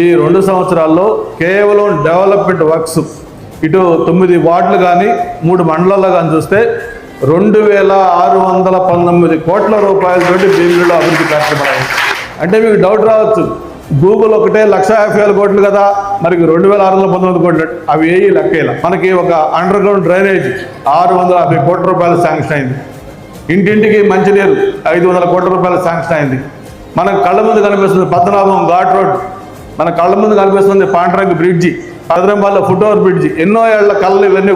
ఈ 2 సంవత్సరాల్లో కేవలం డెవలప్మెంట్ వర్క్స్ ఇటు 9 వార్డులు కానీ 3 మండలాల్లో కానీ చూస్తే 2,619 కోట్ల రూపాయలతోటి భీమిలిలో అభివృద్ధి కార్యక్రమాలు. అంటే మీకు డౌట్ రావచ్చు, గూగుల్ ఒకటే 1,50,000 కోట్లు కదా, మరి 2,619 కోట్లు అవి ఏ లెక్కేలా. మనకి ఒక అండర్ గ్రౌండ్ డ్రైనేజ్ 650 కోట్ల రూపాయలు శాంక్షన్ అయింది. ఇంటింటికి మంచినీరు 500 కోట్ల రూపాయలు శాంక్షన్ అయింది. మనకు కళ్ళ ముందు కనిపిస్తుంది పద్మనాభం ఘాట్ రోడ్, మన కళ్ళ ముందు కనిపిస్తుంది పాండ్రంగి బ్రిడ్జి, పదరంబాల్లో ఫుట్ ఓవర్ బ్రిడ్జి, ఎన్నో ఏళ్ల కళ్ళు ఇవన్నీ